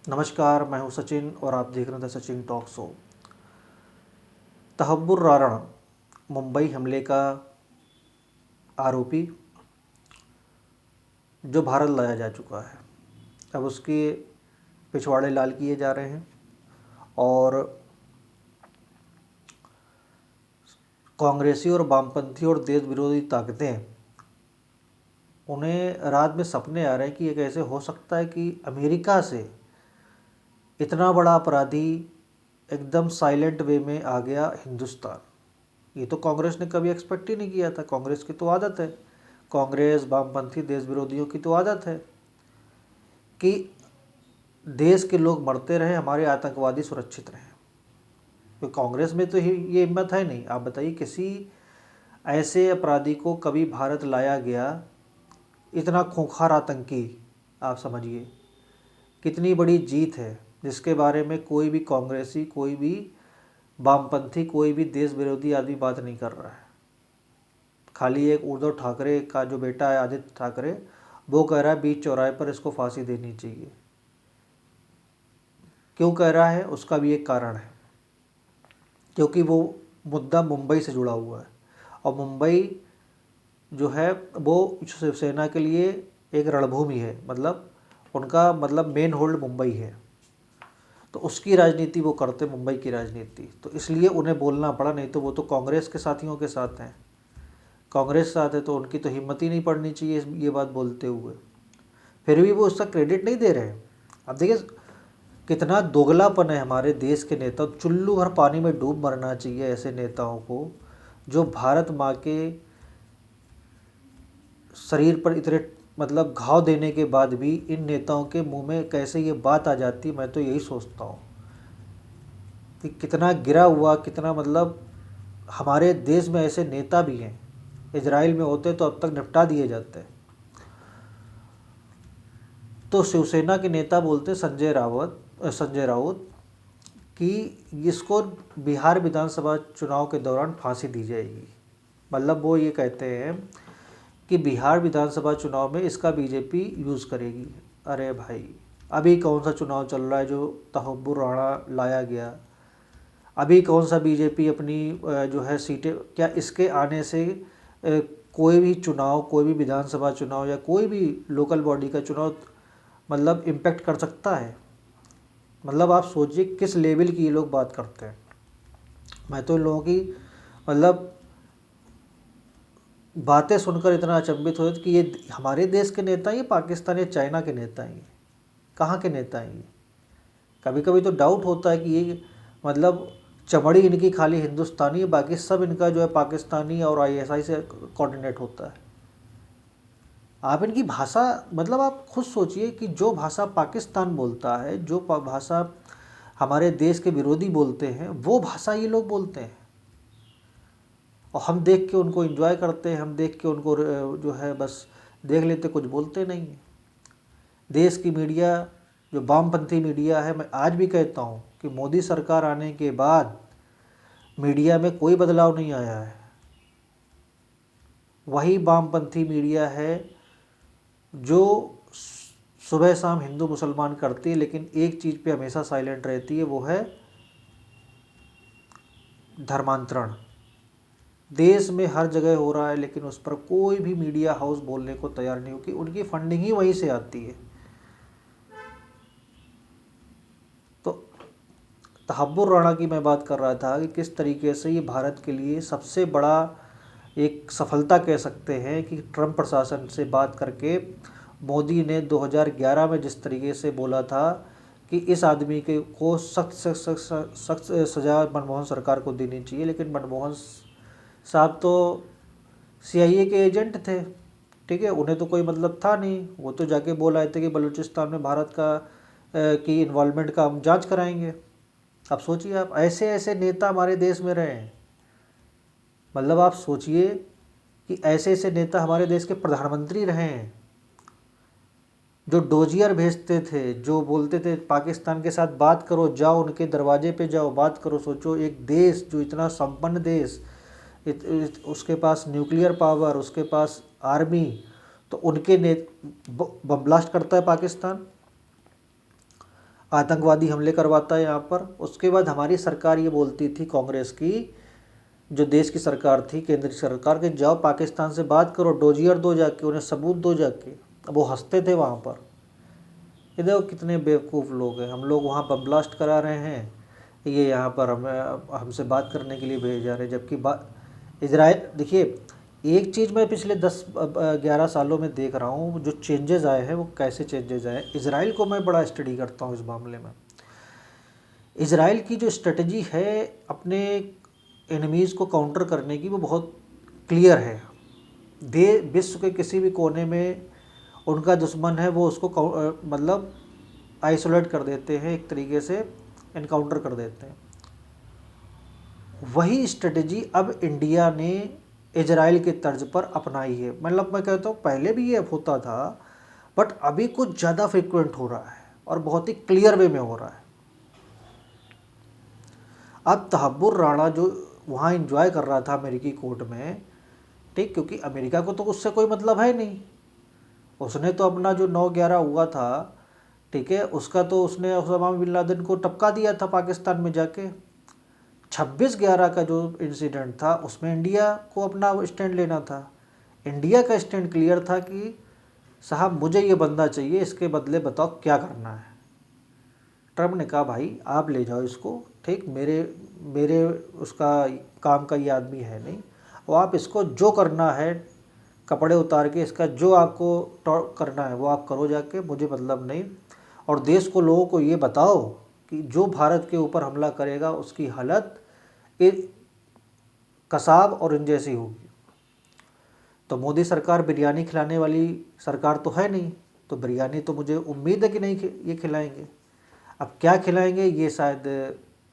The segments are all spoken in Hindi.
नमस्कार, मैं हूं सचिन और आप देख रहे थे सचिन टॉक शो। तहव्वुर राणा मुंबई हमले का आरोपी जो भारत लाया जा चुका है, अब उसके पिछवाड़े लाल किए जा रहे हैं और कांग्रेसी और वामपंथी और देश विरोधी ताकतें उन्हें रात में सपने आ रहे हैं कि ये कैसे हो सकता है कि अमेरिका से इतना बड़ा अपराधी एकदम साइलेंट वे में आ गया हिंदुस्तान। ये तो कांग्रेस ने कभी एक्सपेक्ट ही नहीं किया था। कांग्रेस की तो आदत है, कांग्रेस वामपंथी देश विरोधियों की तो आदत है कि देश के लोग मरते रहे, हमारे आतंकवादी सुरक्षित रहें। तो कांग्रेस में तो ये हिम्मत है नहीं। आप बताइए किसी ऐसे अपराधी को कभी भारत लाया गया, इतना खूंखार आतंकी। आप समझिए कितनी बड़ी जीत है जिसके बारे में कोई भी कांग्रेसी, कोई भी वामपंथी, कोई भी देश विरोधी आदमी बात नहीं कर रहा है। खाली एक उद्धव ठाकरे का जो बेटा है आदित्य ठाकरे, वो कह रहा है बीच चौराहे पर इसको फांसी देनी चाहिए। क्यों कह रहा है उसका भी एक कारण है, क्योंकि वो मुद्दा मुंबई से जुड़ा हुआ है और मुंबई जो है वो शिवसेना के लिए एक रणभूमि है। मतलब उनका मेन होल्ड मुंबई है, तो उसकी राजनीति वो करते, मुंबई की राजनीति। तो इसलिए उन्हें बोलना पड़ा, नहीं तो वो तो कांग्रेस के साथियों के साथ हैं। कांग्रेस के साथ है तो उनकी तो हिम्मत ही नहीं पड़नी चाहिए ये बात बोलते हुए। फिर भी वो उसका क्रेडिट नहीं दे रहे हैं। अब देखिए कितना दोगलापन है हमारे देश के नेता। चुल्लू भर पानी में डूब मरना चाहिए ऐसे नेताओं को, जो भारत माँ के शरीर पर इतने घाव देने के बाद भी इन नेताओं के मुंह में कैसे ये बात आ जाती। मैं तो यही सोचता हूँ कि कितना गिरा हुआ, कितना हमारे देश में ऐसे नेता भी हैं। इजराइल में होते तो अब तक निपटा दिए जाते। तो शिवसेना के नेता बोलते संजय राउत कि इसको बिहार विधानसभा चुनाव के दौरान फांसी दी जाएगी। वो ये कहते हैं कि बिहार विधानसभा चुनाव में इसका बीजेपी यूज़ करेगी। अरे भाई, अभी कौन सा चुनाव चल रहा है जो तहव्वुर राणा लाया गया? अभी कौन सा बीजेपी अपनी जो है सीटें, क्या इसके आने से कोई भी चुनाव, कोई भी विधानसभा चुनाव या कोई भी लोकल बॉडी का चुनाव इम्पैक्ट कर सकता है? आप सोचिए किस लेवल की ये लोग बात करते हैं। मैं तो इन लोगों की बातें सुनकर इतना अचंभित हो कि ये हमारे देश के नेता हैं, पाकिस्तान या चाइना के नेता हैं, कहाँ के नेता हैं ये? कभी कभी तो डाउट होता है कि ये चमड़ी इनकी खाली हिंदुस्तानी है, बाकी सब इनका जो है पाकिस्तानी और आईएसआई से कोऑर्डिनेट होता है। आप इनकी भाषा आप खुद सोचिए कि जो भाषा पाकिस्तान बोलता है, जो भाषा हमारे देश के विरोधी बोलते हैं, वो भाषा ये लोग बोलते हैं और हम देख के उनको एंजॉय करते हैं। हम देख के उनको जो है बस देख लेते, कुछ बोलते नहीं हैं। देश की मीडिया जो वामपंथी मीडिया है, मैं आज भी कहता हूँ कि मोदी सरकार आने के बाद मीडिया में कोई बदलाव नहीं आया है। वही वामपंथी मीडिया है जो सुबह शाम हिंदू मुसलमान करती है, लेकिन एक चीज़ पे हमेशा साइलेंट रहती है, वो है धर्मांतरण। देश में हर जगह हो रहा है लेकिन उस पर कोई भी मीडिया हाउस बोलने को तैयार नहीं हो, कि उनकी फंडिंग ही वहीं से आती है। तो तहव्वुर राणा की मैं बात कर रहा था कि किस तरीके से ये भारत के लिए सबसे बड़ा एक सफलता कह सकते हैं कि ट्रंप प्रशासन से बात करके मोदी ने 2011 में जिस तरीके से बोला था कि इस आदमी के को सख्त सख्त सज़ा मनमोहन सरकार को देनी चाहिए, लेकिन मनमोहन साहब तो सीआईए के एजेंट थे, ठीक है, उन्हें तो कोई था नहीं। वो तो जाके बोल आए थे कि बलूचिस्तान में भारत का की इन्वॉल्वमेंट का हम जांच कराएंगे। अब सोचिए आप, ऐसे ऐसे नेता हमारे देश में रहे हैं। आप सोचिए कि ऐसे ऐसे नेता हमारे देश के प्रधानमंत्री रहे हैं, जो डोजियर भेजते थे, जो बोलते थे पाकिस्तान के साथ बात करो, जाओ उनके दरवाजे पे जाओ, बात करो। सोचो एक देश जो इतना संपन्न देश, उसके पास न्यूक्लियर पावर, उसके पास आर्मी, तो उनके बम ब्लास्ट करता है पाकिस्तान। आतंकवादी हमले करवाता है यहाँ पर। उसके बाद हमारी सरकार ये बोलती थी, कांग्रेस की जो देश की सरकार थी, केंद्र सरकार, के जाओ पाकिस्तान से बात करो, डोजियर दो जाके, उन्हें सबूत दो जाके। अब वो हंसते थे वहाँ पर। ये देखो कितने बेवकूफ़ लोग हैं, हम लोग वहाँ बम ब्लास्ट करा रहे हैं, ये यहाँ पर हमें हमसे बात करने के लिए भेज जा रहे हैं। जबकि इजराइल, देखिए एक चीज़ मैं पिछले 10-11 सालों में देख रहा हूँ, जो चेंजेस आए हैं वो कैसे चेंजेस आए। इजराइल को मैं बड़ा स्टडी करता हूँ इस मामले में। इजराइल की जो स्ट्रेटजी है अपने एनिमीज़ को काउंटर करने की, वो बहुत क्लियर है। विश्व के किसी भी कोने में उनका दुश्मन है, वो उसको मतलब आइसोलेट कर देते हैं, एक तरीके से इनकाउंटर कर देते हैं। वही स्ट्रेटजी अब इंडिया ने इजराइल के तर्ज पर अपनाई है। मतलब मैं कहता हूँ पहले भी ये होता था, बट अभी कुछ ज़्यादा फ्रिक्वेंट हो रहा है और बहुत ही क्लियर वे में हो रहा है। अब तहब्बुर राणा जो वहाँ एंजॉय कर रहा था अमेरिकी कोर्ट में, ठीक, क्योंकि अमेरिका को तो उससे कोई मतलब है नहीं। उसने तो अपना जो 9/11 हुआ था, ठीक है, उसका तो उसने ओसामा बिन लादेन को टपका दिया था पाकिस्तान में जाके। 26/11 का जो इंसिडेंट था उसमें इंडिया को अपना स्टैंड लेना था। इंडिया का स्टैंड क्लियर था कि साहब मुझे ये बंदा चाहिए, इसके बदले बताओ क्या करना है। ट्रम्प ने कहा भाई आप ले जाओ इसको, ठीक, मेरे मेरे उसका काम का ये आदमी है नहीं, और आप इसको जो करना है कपड़े उतार के, इसका जो आपको करना है वो आप करो जाके, मुझे मतलब नहीं। और देश को, लोगों को ये बताओ कि जो भारत के ऊपर हमला करेगा उसकी हालत कसाब और इन जैसी होगी। तो मोदी सरकार बिरयानी खिलाने वाली सरकार तो है नहीं, तो बिरयानी तो मुझे उम्मीद है कि नहीं ये खिलाएंगे। अब क्या खिलाएंगे ये शायद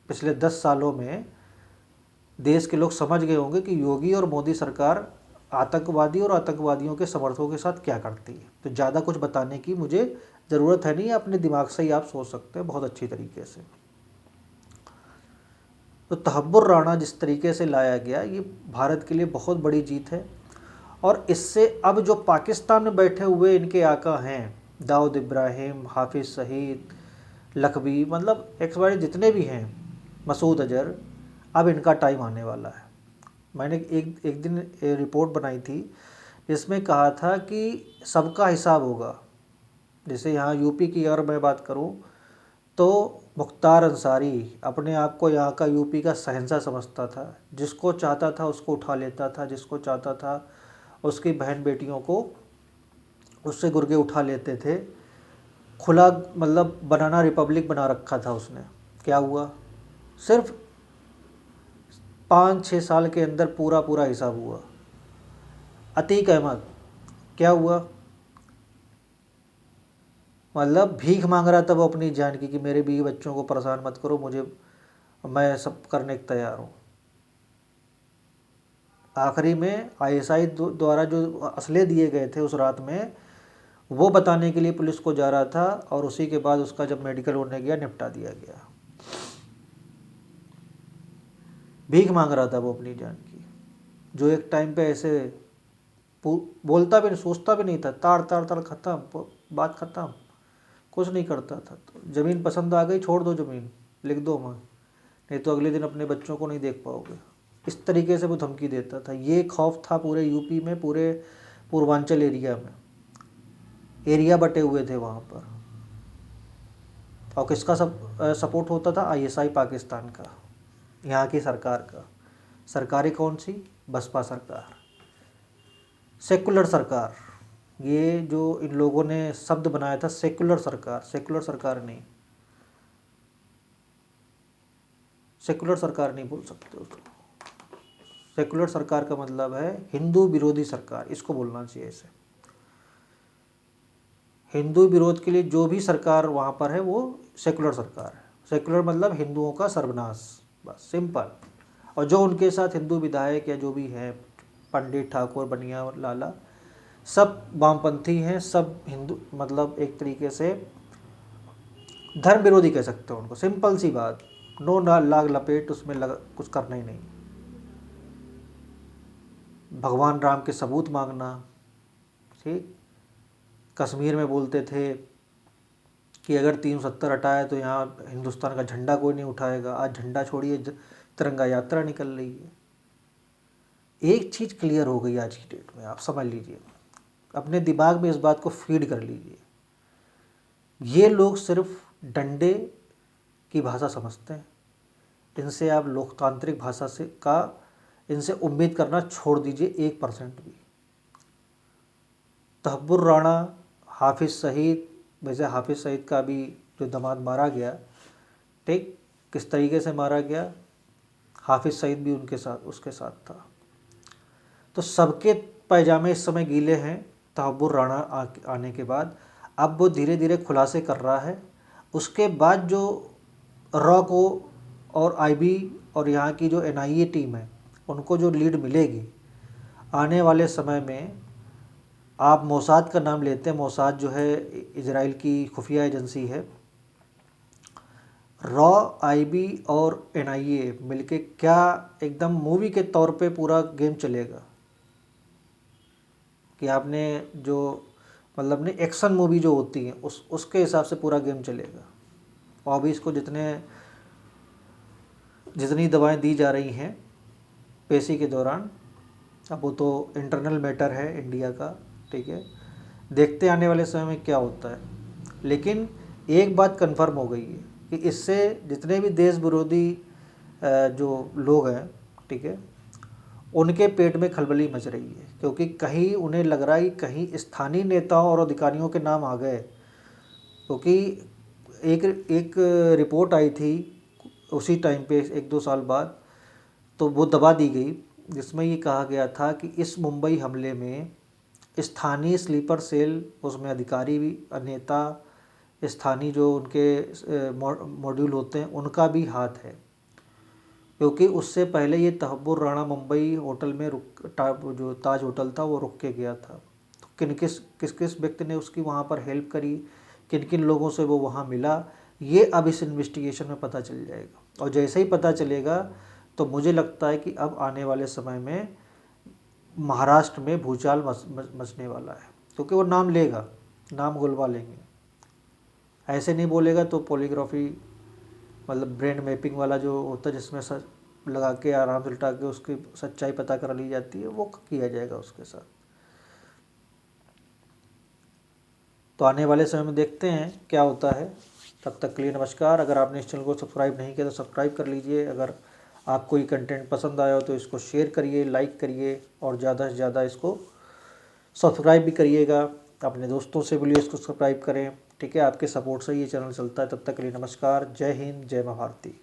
पिछले 10 सालों में देश के लोग समझ गए होंगे कि योगी और मोदी सरकार आतंकवादी और आतंकवादियों के समर्थकों के साथ क्या करती है। तो ज़्यादा कुछ बताने की मुझे ज़रूरत है नहीं, अपने दिमाग से ही आप सोच सकते हैं बहुत अच्छी तरीके से। तो तहब्बुर राणा जिस तरीके से लाया गया, ये भारत के लिए बहुत बड़ी जीत है। और इससे अब जो पाकिस्तान में बैठे हुए इनके आका हैं, दाऊद इब्राहिम, हाफिज़ सईद, लखवी, मतलब XY जितने भी हैं, मसूद अजहर, अब इनका टाइम आने वाला है। मैंने एक दिन रिपोर्ट बनाई थी जिसमें कहा था कि सबका हिसाब होगा। जैसे यहाँ यूपी की अगर मैं बात करूँ तो मुख्तार अंसारी अपने आप को यहाँ का यूपी का शहंशाह समझता था, जिसको चाहता था उसको उठा लेता था, जिसको चाहता था उसकी बहन बेटियों को उससे गुर्गे उठा लेते थे। खुला मतलब बनाना रिपब्लिक बना रखा था उसने। क्या हुआ, सिर्फ 5-6 साल के अंदर पूरा पूरा हिसाब हुआ। अतीक अहमद क्या हुआ, मतलब भीख मांग रहा था वो अपनी जान की कि मेरे बीवी बच्चों को परेशान मत करो, मुझे, मैं सब करने को तैयार हूँ। आखिरी में ISI द्वारा जो असले दिए गए थे उस रात में, वो बताने के लिए पुलिस को जा रहा था, और उसी के बाद उसका जब मेडिकल होने गया निपटा दिया गया। भीख मांग रहा था वो अपनी जान की, जो एक टाइम पे ऐसे बोलता भी नहीं, सोचता भी नहीं था, ताड़ ताड़ ताड़ ख़त्म, बात ख़त्म, कुछ नहीं करता था। तो ज़मीन पसंद आ गई, छोड़ दो ज़मीन, लिख दो मैं, नहीं तो अगले दिन अपने बच्चों को नहीं देख पाओगे। इस तरीके से वो धमकी देता था। ये खौफ था पूरे यूपी में, पूरे पूर्वांचल एरिया में, एरिया बटे हुए थे वहाँ पर। और किसका सपोर्ट होता था, ISI पाकिस्तान का, यहाँ की सरकार का। सरकारें कौन सी, बसपा सरकार, सेकुलर सरकार। ये जो इन लोगों ने शब्द बनाया था सेकुलर सरकार, सेकुलर सरकार नहीं, सेकुलर सरकार नहीं बोल सकते उसको। सेकुलर सरकार का मतलब है हिंदू विरोधी सरकार, इसको बोलना चाहिए इसे। हिंदू विरोध के लिए जो भी सरकार वहाँ पर है वो सेकुलर सरकार है। सेकुलर मतलब हिंदुओं का सर्वनाश, बस सिंपल। और जो उनके साथ हिंदू विधायक या जो भी हैं, पंडित, ठाकुर, बनिया, लाला, सब वामपंथी हैं, सब हिंदू, मतलब एक तरीके से धर्म विरोधी कह सकते हो उनको। सिंपल सी बात, नो लाग लपेट, उसमें कुछ करना ही नहीं। भगवान राम के सबूत मांगना, ठीक। कश्मीर में बोलते थे कि अगर 370 हटाए तो यहाँ हिंदुस्तान का झंडा कोई नहीं उठाएगा। आज झंडा छोड़िए, तिरंगा यात्रा निकल रही है। एक चीज़ क्लियर हो गई आज की डेट में, आप समझ लीजिए, अपने दिमाग में इस बात को फीड कर लीजिए। ये लोग सिर्फ डंडे की भाषा समझते हैं। इनसे आप लोकतांत्रिक भाषा से का इनसे उम्मीद करना छोड़ दीजिए 1% भी। तहब्बुर राणा, हाफिज़ सईद, वैसे हाफिज़ सईद का भी जो दामाद मारा गया, ठीक किस तरीके से मारा गया, हाफिज़ सईद भी उसके साथ था। तो सबके पैजामे इस समय गीले हैं तहब्बुर राणा आने के बाद। अब वो धीरे धीरे खुलासे कर रहा है। उसके बाद जो रॉ को और आईबी और यहाँ की जो एनआईए टीम है, उनको जो लीड मिलेगी आने वाले समय में, आप मोसाद का नाम लेते हैं, मोसाद जो है इजराइल की खुफिया एजेंसी है। रॉ, आईबी और एनआईए मिलके क्या एकदम मूवी के तौर पे पूरा गेम चलेगा कि आपने जो मतलब ने एक्शन मूवी जो होती है उसके हिसाब से पूरा गेम चलेगा। और अभी इसको जितनी दवाएं दी जा रही हैं पेशी के दौरान, अब वो तो इंटरनल मैटर है इंडिया का, ठीक है, देखते आने वाले समय में क्या होता है। लेकिन एक बात कंफर्म हो गई है कि इससे जितने भी देश विरोधी जो लोग हैं, ठीक है, उनके पेट में खलबली मच रही है, क्योंकि कहीं उन्हें लग रहा है कि कहीं स्थानीय नेताओं और अधिकारियों के नाम आ गए। क्योंकि एक रिपोर्ट आई थी उसी टाइम पे 1-2 साल बाद, तो वो दबा दी गई, जिसमें ये कहा गया था कि इस मुंबई हमले में स्थानीय स्लीपर सेल, उसमें अधिकारी भी, नेता, स्थानीय जो उनके मॉड्यूल होते हैं, उनका भी हाथ है। क्योंकि उससे पहले ये तहब्बुर राणा मुंबई होटल में जो ताज होटल था वो रुक के गया था। तो किस किस व्यक्ति ने उसकी वहाँ पर हेल्प करी, किन किन लोगों से वो वहाँ मिला, ये अब इस इन्वेस्टिगेशन में पता चल जाएगा। और जैसे ही पता चलेगा तो मुझे लगता है कि अब आने वाले समय में महाराष्ट्र में भूचाल मचने वाला है। क्योंकि वो नाम लेगा, नाम गुलवा लेंगे, ऐसे नहीं बोलेगा तो पॉलीग्राफी मतलब ब्रेन मैपिंग वाला जो होता है, जिसमें लगा के आराम से लिटा के उसकी सच्चाई पता कर ली जाती है, वो किया जाएगा उसके साथ। तो आने वाले समय में देखते हैं क्या होता है। तब तक के लिए नमस्कार। अगर आपने इस चैनल को सब्सक्राइब नहीं किया तो सब्सक्राइब कर लीजिए। अगर आपको ये कंटेंट पसंद आया हो तो इसको शेयर करिए, लाइक करिए और ज़्यादा से ज़्यादा इसको सब्सक्राइब भी करिएगा। अपने दोस्तों से बोलिए इसको सब्सक्राइब करें, ठीक है। आपके सपोर्ट से ये चैनल चलता है। तब तक के लिए नमस्कार। जय हिंद, जय महाभारती।